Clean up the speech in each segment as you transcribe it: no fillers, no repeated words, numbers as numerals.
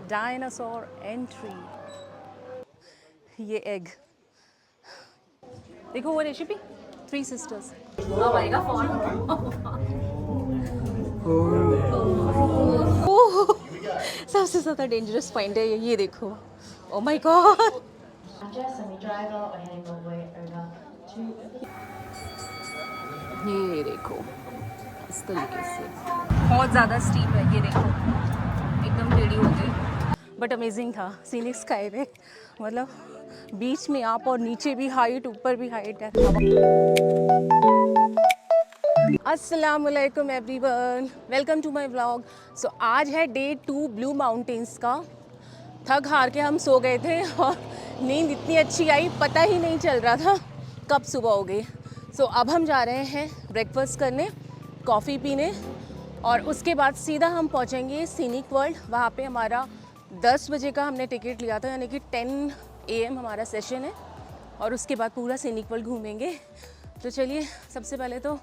Dinosaur entry. ये egg देखो, वो रेसिपी 3 सिस्टर्स। अब आएगा फोन। ओह, सबसे ज़्यादा डेंजरस पॉइंट है ये देखो। Oh my God. ये देखो इस तरीके से बहुत ज़्यादा स्टीप है, ये देखो एकदम टेढ़ी हो गई। बट अमेजिंग था, सीनिक स्काई वे, मतलब बीच में आप और नीचे भी हाइट, ऊपर भी हाइट है। अस्सलामुअलैकुम everyone, welcome to my vlog. So आज है डे 2 ब्लू माउंटेन्स का। थक हार के हम सो गए थे और नींद इतनी अच्छी आई, पता ही नहीं चल रहा था कब सुबह हो गई। सो अब हम जा रहे हैं ब्रेकफास्ट करने, कॉफ़ी पीने, और उसके बाद सीधा हम पहुंचेंगे सीनिक वर्ल्ड। वहाँ पे हमारा 10 बजे का हमने टिकट लिया था, यानी कि 10 AM हमारा सेशन है, और उसके बाद पूरा सीनिक वर्ल्ड घूमेंगे। तो चलिए सबसे पहले तो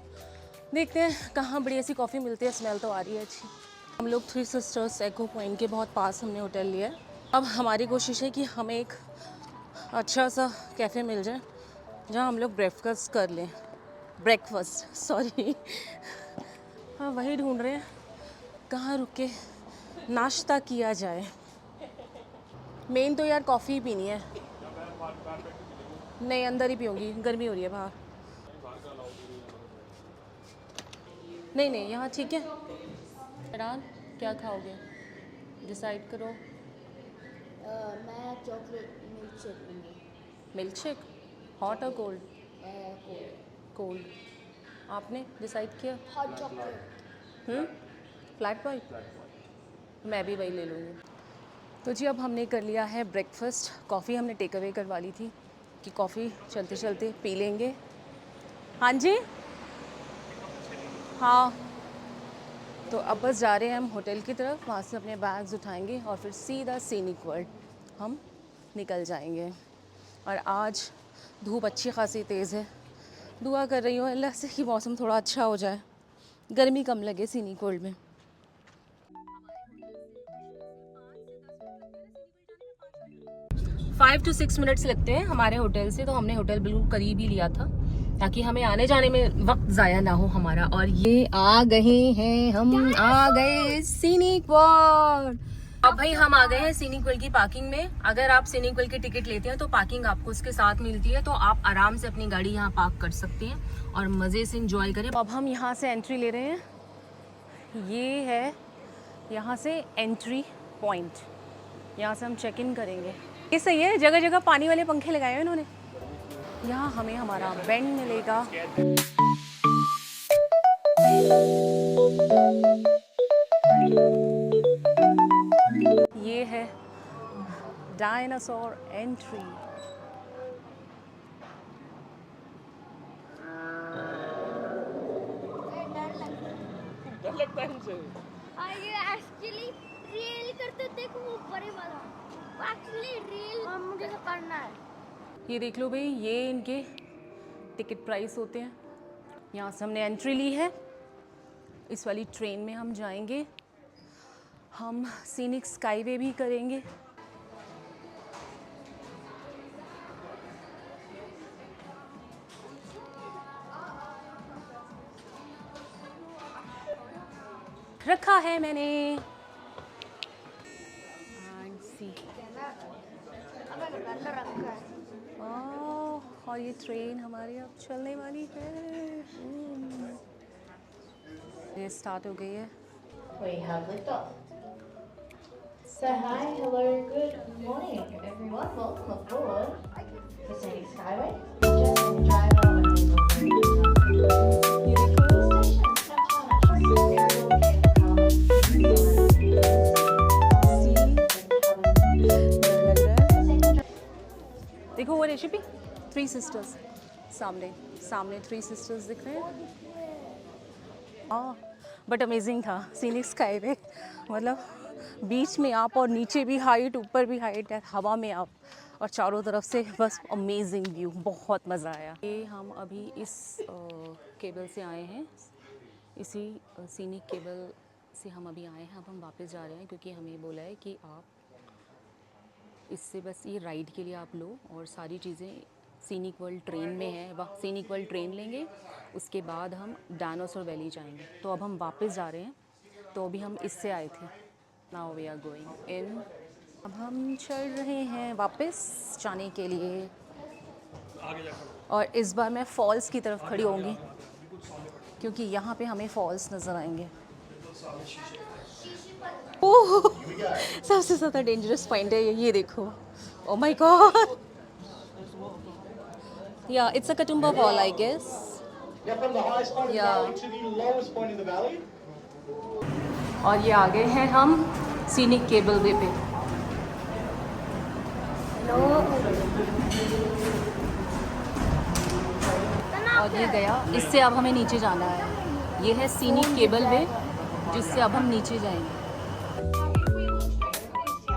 देखते हैं कहाँ बड़ी ऐसी कॉफ़ी मिलती है, स्मेल तो आ रही है अच्छी। हम लोग 3 सिस्टर्स एको पॉइंट के बहुत पास हमने होटल लिया है। अब हमारी कोशिश है कि हमें एक अच्छा सा कैफ़े मिल जाए जहाँ हम लोग ब्रेकफास्ट कर लें। ब्रेकफास्ट सॉरी, हाँ वही ढूंढ रहे हैं कहाँ रुक के नाश्ता किया जाए। मेन तो यार कॉफ़ी पीनी है। नहीं, अंदर ही पीऊँगी, गर्मी हो रही है बाहर। नहीं नहीं, यहाँ ठीक है। इमरान क्या खाओगे, डिसाइड करो। मैं चॉकलेट मिल्क शेक लूँगी। मिल्क शेक, हॉट और कोल्ड? कोल्ड। कोल्ड। आपने डिसाइड किया? Hot chocolate. Flat white. मैं भी वही ले लूँगी। तो जी अब हमने कर लिया है ब्रेकफास्ट। कॉफ़ी हमने टेक अवे करवा ली थी कि कॉफ़ी चलते चलते पी लेंगे। हाँ जी, हाँ। तो अब बस जा रहे हैं हम होटल की तरफ, वहाँ से अपने बैग्स उठाएंगे और फिर सीधा सीनिक वर्ल्ड हम निकल जाएंगे। और आज धूप अच्छी खासी तेज़ है। दुआ कर रही हूँ अल्लाह से कि मौसम थोड़ा अच्छा हो जाए, गर्मी कम लगे सीनिक वर्ल्ड में। 5 to 6 मिनट्स लगते हैं हमारे होटल से, तो हमने होटल बिल्कुल करीब ही लिया था ताकि हमें आने जाने में वक्त ज़ाया ना हो हमारा। और ये आ गए हैं, हम आ गए सीनिक वर्ल्ड। अब भाई हम आ गए हैं सीनिक वर्ल्ड की पार्किंग में। अगर आप सीनिक वर्ल्ड की टिकट लेते हैं तो पार्किंग आपको उसके साथ मिलती है, तो आप आराम से अपनी गाड़ी यहाँ पार्क कर सकते हैं और मज़े से इंजॉय करें। अब हम यहाँ से एंट्री ले रहे हैं, ये है यहाँ से एंट्री पॉइंट, यहाँ से हम चेक इन करेंगे। ये सही है, जगह जगह पानी वाले पंखे लगाए हैं इन्होंने। यहाँ हमें हमारा बैंड मिलेगा। ये है डायनासोर एंट्री। डर लगता है इनसे। ये एक्चुअली रियल करते देखो वो बड़े वाला एक्चुअली रियल मुझे तो करना है। ये देख लो भाई, ये इनके टिकट प्राइस होते हैं। यहाँ से हमने एंट्री ली है। इस वाली ट्रेन में हम जाएंगे, हम सीनिक स्काईवे भी करेंगे। रखा है मैंने। और ये ट्रेन हमारी अब चलने वाली है। ये स्टार्ट हो गई है। We have liftoff. So hi, hello, good morning, everyone. Welcome aboard the Scenic Skyway. Just in the driver when we go ये देखो, देखो वो रेसिपी 3 सिस्टर्स, सामने सामने 3 सिस्टर्स दिख रहे हैं। हाँ, बट अमेजिंग था सीनिक स्काईवे, मतलब बीच में आप और नीचे भी हाइट, ऊपर भी हाइट है, हवा में आप, और चारों तरफ से बस अमेजिंग व्यू, बहुत मज़ा आया। ये हम अभी इस केबल से आए हैं, इसी सीनिक केबल से हम अभी आए हैं। अब हम वापस जा रहे हैं क्योंकि हमें बोला है कि आप इससे बस ये राइड के लिए आप लो और सारी चीज़ें सीनिक वर्ल्ड ट्रेन में है। वह सीनिक वर्ल्ड ट्रेन लेंगे, उसके बाद हम डायनासोर वैली जाएंगे। तो अब हम वापस जा रहे हैं, तो अभी हम इससे आए थे। Now we are going in. अब हम चल रहे हैं वापस जाने के लिए, और इस बार मैं फॉल्स की तरफ खड़ी होंगी क्योंकि यहाँ पे हमें फॉल्स नज़र आएंगे। ओह, सबसे ज़्यादा डेंजरस पॉइंट है ये देखो। Oh my god, yeah it's a Katoomba fall I guess. Yeah, from the highest point of the Yeah. valley to the lowest point in the valley. और ये आ गए हैं हम सीनिक केबल वे पे। और ये गया, इससे अब हमें नीचे जाना है। ये है सीनिक केबल वे, जिससे अब हम नीचे जाएंगे।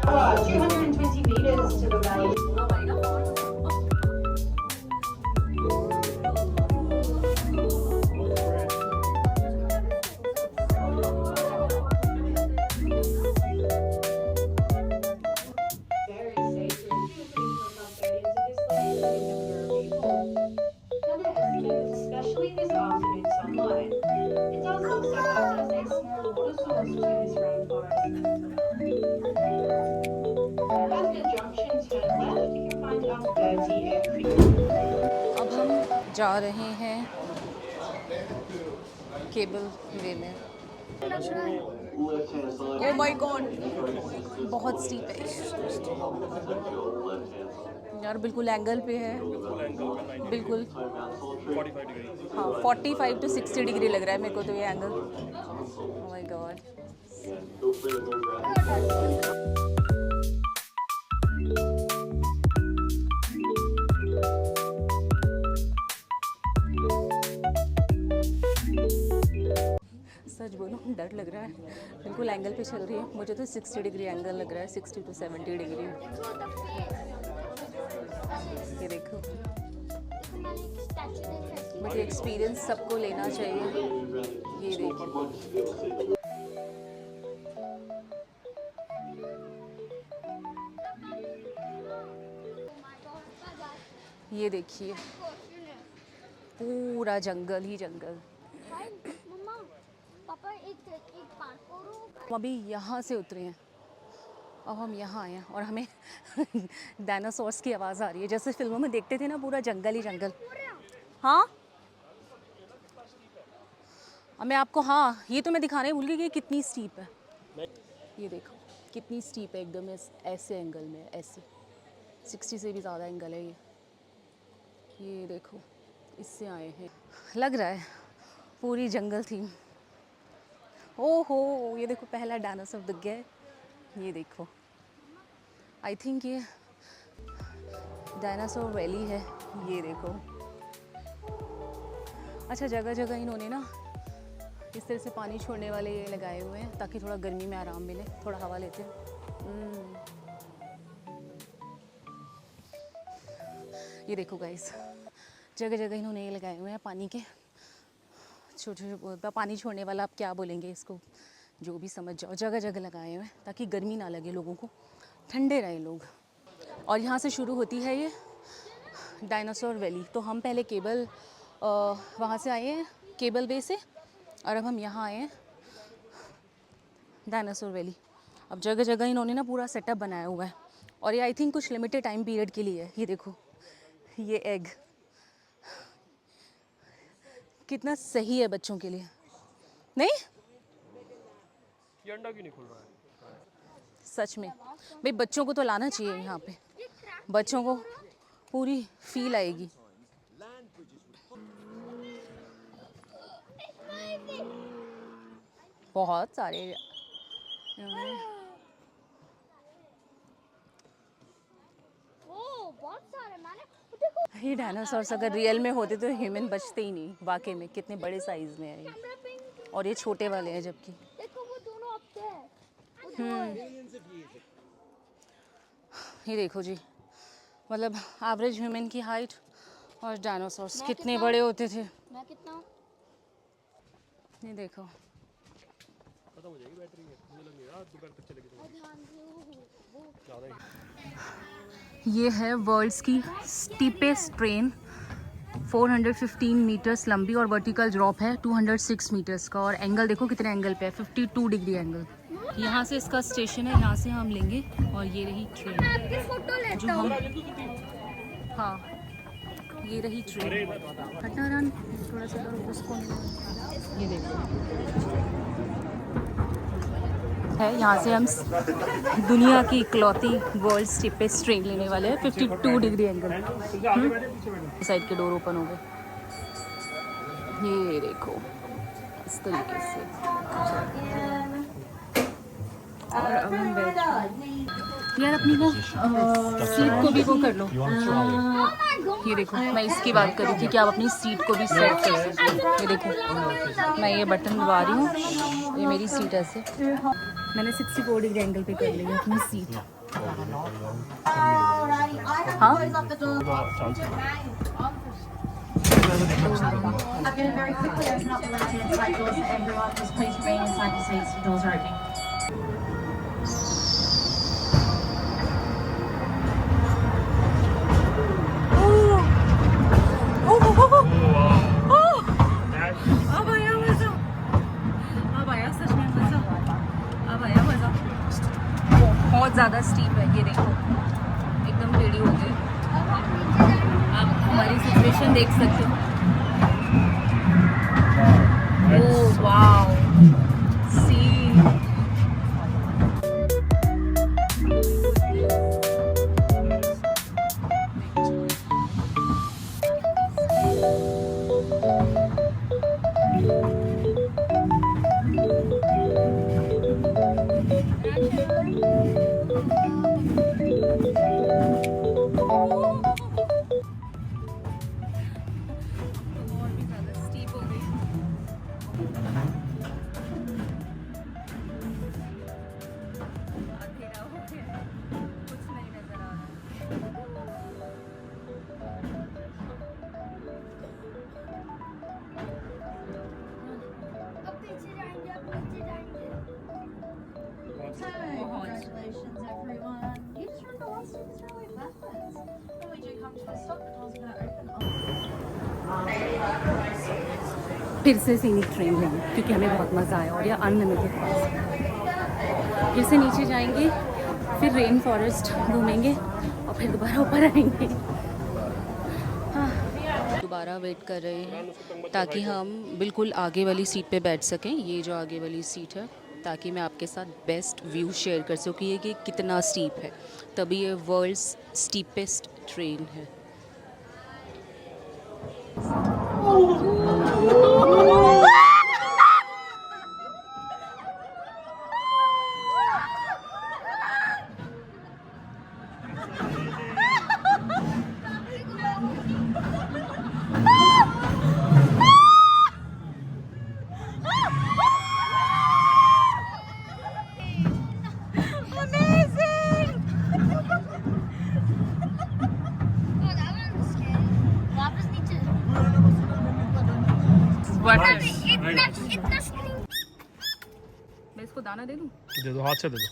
220 meters to the right. Especially this afternoon sunlight. It does look so like there's a small water source to this rainforest. Aspen Junction, turn left, you can find dirty airfield. अब हम जा रहे हैं केबल वे में। ओह my God, बहुत steep है यार, बिल्कुल एंगल पे है, बिल्कुल। हाँ, 45 to 60 डिग्री लग रहा है मेरे को तो ये एंगल। Oh my god. सच बोलूं डर लग रहा है, बिल्कुल एंगल पे चल रही है। मुझे तो 60 डिग्री एंगल लग रहा है, 60 to 70 डिग्री। ये देखो, बट ये एक्सपीरियंस सबको लेना चाहिए। ये देखो, ये देखिए, पूरा जंगल ही जंगल। पापा एक पान हम अभी यहाँ से उतरे हैं, अब हम यहाँ आए हैं और हमें डायनासोर्स की आवाज़ आ रही है, जैसे फिल्मों में देखते थे ना, पूरा जंगल ही जंगल। हाँ, अब मैं आपको, हाँ ये तो मैं दिखाने भूल गई कि कितनी स्टीप है। ये देखो कितनी स्टीप है, एकदम ऐसे एंगल में, ऐसे 60 से भी ज़्यादा एंगल है ये देखो, इससे आए हैं। लग रहा है पूरी जंगल थी। ओहो, ये देखो पहला डायनासोर दिख गया है, ये देखो। आई थिंक ये डायनासोर वैली है, ये देखो। अच्छा, जगह जगह इन्होंने ना इस तरह से पानी छोड़ने वाले ये लगाए हुए हैं ताकि थोड़ा गर्मी में आराम मिले, थोड़ा हवा लेते हैं। ये देखो गाइस, जगह जगह इन्होंने ये लगाए हुए हैं पानी के छोटे छोटे, पानी छोड़ने वाला आप क्या बोलेंगे इसको, जो भी समझ जाओ, जगह जगह लगाए हुए हैं ताकि गर्मी ना लगे लोगों को, ठंडे रहे लोग। और यहाँ से शुरू होती है ये डायनासोर वैली। तो हम पहले केबल वहाँ से आए हैं, केबल वे से, और अब हम यहाँ आए हैं डायनासोर वैली। अब जगह जगह इन्होंने ना पूरा सेटअप बनाया हुआ है, और ये आई थिंक कुछ लिमिटेड टाइम पीरियड के लिए है। ये देखो, ये एग कितना सही है बच्चों के लिए, नहीं? ये अंडा क्यों नहीं खुल रहा है? सच में भाई, बच्चों को तो लाना चाहिए यहाँ पे, बच्चों को पूरी फील आएगी। बहुत सारे बहुत सारे मैंने देखो। ये डायनासोर्स अगर रियल में होते तो ह्यूमन बचते ही नहीं। वाकई में कितने बड़े साइज में है ये, और ये छोटे वाले हैं जबकि। देखो वो दोनों अब पे है। ये देखो जी, मतलब एवरेज ह्यूमन की हाइट और डायनासोर्स मैं कितने कितना? बड़े होते थे। मैं कितना हूँ? ये देखो, खत्म हो जाएगी बैटरी, मुझे लग नहीं रहा दोपहर तक चलेगी तो ध्यान से वो ज़्यादा ही। ये है वर्ल्ड्स की स्टीपेस्ट ट्रेन, 415 मीटर्स लंबी और वर्टिकल ड्रॉप है 206 मीटर्स का। और एंगल देखो कितने एंगल पे है, 52 डिग्री एंगल। यहाँ से इसका स्टेशन है, यहाँ से हम लेंगे। और ये रही ट्रेन आपकी फोटो लेता हूँ। हाँ ये रही ट्रेन। हटा रन थोड़ा सा करो उसको। ये देखो है, यहाँ से हम दुनिया की इकलौती वर्ल्ड स्टीपेस्ट ट्रेन लेने वाले हैं, 52 डिग्री एंगल। साइड के डोर ओपन हो गए, ये देखो इस तरीके से। और अब हम बैठ यार अपनी वो सीट को भी वो कर लो। ये देखो मैं इसकी बात कर रही थी कि आप अपनी सीट को भी सेट कर सकते। ये देखो मैं ये बटन दबा रही हूँ, ये मेरी सीट ऐसे। मैंने 64 डिग्री एंगल पे कर ली है अपनी सीट। हाँ I'm going to very quickly open up the left-hand side doors for everyone. Just please remain inside your seats. The doors are opening. अब आया मजा, अब आया सच में मजा, अब आया मजा। बहुत ज़्यादा स्टीप है, ये देखो एकदम टेढ़ी हो गई। आप हमारी सिचुएशन देख सकते हो। ओह वाओ सी। अब पीछे जाएंगे, अब पीछे जाएंगे। Congratulations, everyone. You just run the last things really backwards. When we do come to a stop, the doors are going to open. फिर से सीनिक ट्रेन लेंगे क्योंकि हमें बहुत मज़ा आया और ये अनलिमिटेड पास। फिर से नीचे जाएंगे, फिर रेन फॉरेस्ट घूमेंगे और फिर दोबारा ऊपर आएंगे। दोबारा वेट कर रहे हैं ताकि हम बिल्कुल आगे वाली सीट पे बैठ सकें। ये जो आगे वाली सीट है, ताकि मैं आपके साथ बेस्ट व्यू शेयर कर सकूँ कि कितना स्टीप है। तभी ये वर्ल्ड्स स्टीपेस्ट ट्रेन है। वापस नीचे। इतना मैं इसको दाना दे दूँ? दे दो, हाथ से दे दो।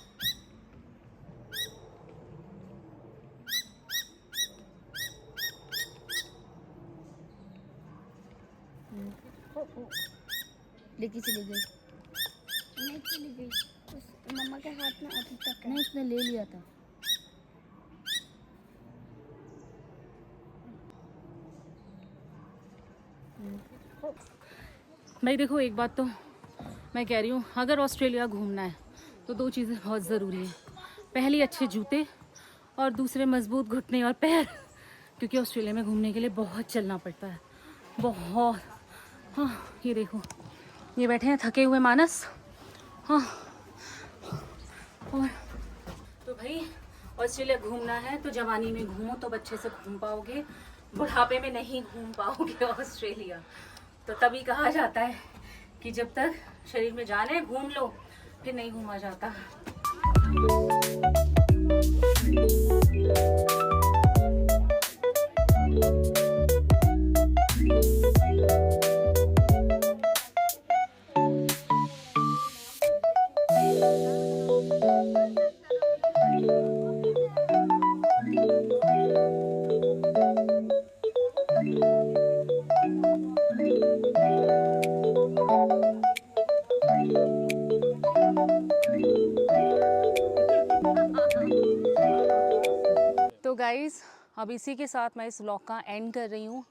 लेके चली गई। नहीं चली गई, उस मम्मा के हाथ में अभी तक नहीं, उसने ले लिया था। भाई देखो एक बात तो मैं कह रही हूँ, अगर ऑस्ट्रेलिया घूमना है तो दो चीज़ें बहुत ज़रूरी हैं। पहली अच्छे जूते और दूसरे मजबूत घुटने और पैर, क्योंकि ऑस्ट्रेलिया में घूमने के लिए बहुत चलना पड़ता है, बहुत। हाँ ये देखो ये बैठे हैं थके हुए मानस। हाँ और तो भाई ऑस्ट्रेलिया घूमना है तो जवानी में घूमो, तो अच्छे से घूम पाओगे, बुढ़ापे में नहीं घूम पाओगे ऑस्ट्रेलिया। तो तभी कहा जाता है कि जब तक शरीर में जान है घूम लो, फिर नहीं घूमा जाता। गाइस, अब इसी के साथ मैं इस व्लॉग का एंड कर रही हूँ।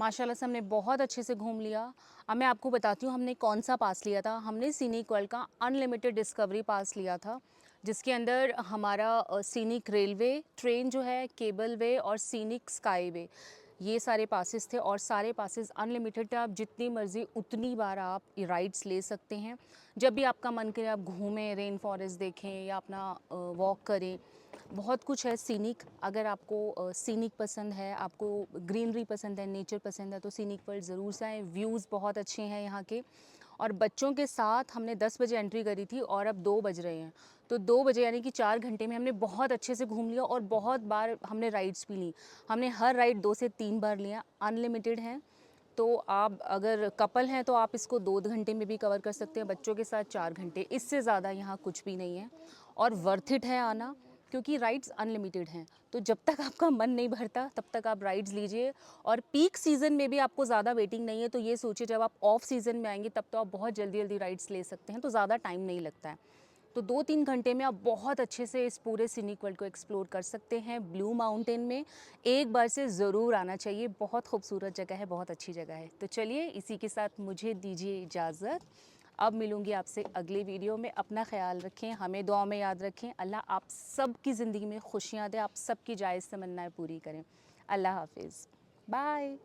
माशाल्लाह से हमने बहुत अच्छे से घूम लिया। अब मैं आपको बताती हूँ हमने कौन सा पास लिया था। हमने सीनिक वर्ल्ड का अनलिमिटेड डिस्कवरी पास लिया था, जिसके अंदर हमारा सीनिक रेलवे ट्रेन जो है, केबल वे और सीनिक स्काई वे, ये सारे पासेस थे और सारे पासेस अनलिमिटेड थे। आप जितनी मर्ज़ी उतनी बार आप राइड्स ले सकते हैं। जब भी आपका मन करे आप घूमें, रेन फॉरेस्ट देखें या अपना वॉक करें। बहुत कुछ है सीनिक। अगर आपको सीनिक पसंद है, आपको ग्रीनरी पसंद है, नेचर पसंद है, तो सीनिक वर्ल्ड ज़रूर से आएँ। व्यूज़ बहुत अच्छे हैं यहाँ के। और बच्चों के साथ हमने 10 बजे एंट्री करी थी और अब 2 बज रहे हैं, तो 2 बजे यानी कि 4 घंटे में हमने बहुत अच्छे से घूम लिया और बहुत बार हमने राइड्स भी ली। हमने हर राइड 2 से 3 बार लिया। अनलिमिटेड हैं, तो आप अगर कपल हैं तो आप इसको 2 घंटे में भी कवर कर सकते हैं, बच्चों के साथ 4 घंटे, इससे ज़्यादा यहाँ कुछ भी नहीं है। और वर्थ इट है आना, क्योंकि राइड्स अनलिमिटेड हैं। तो जब तक आपका मन नहीं भरता तब तक आप राइड्स लीजिए। और पीक सीज़न में भी आपको ज़्यादा वेटिंग नहीं है, तो ये सोचिए जब आप ऑफ सीज़न में आएंगे तब तो आप बहुत जल्दी जल्दी राइड्स ले सकते हैं, तो ज़्यादा टाइम नहीं लगता है। तो 2-3 घंटे में आप बहुत अच्छे से इस पूरे सीनिक वर्ल्ड को एक्सप्लोर कर सकते हैं। ब्लू माउंटेन में एक बार से ज़रूर आना चाहिए, बहुत खूबसूरत जगह है, बहुत अच्छी जगह है। तो चलिए इसी के साथ मुझे दीजिए इजाज़त। अब मिलूंगी आपसे अगले वीडियो में। अपना ख्याल रखें, हमें दुआ में याद रखें। अल्लाह आप सबकी ज़िंदगी में खुशियाँ दे, आप सबकी जायज़ तमन्नाएं पूरी करें। अल्लाह हाफिज़, बाय।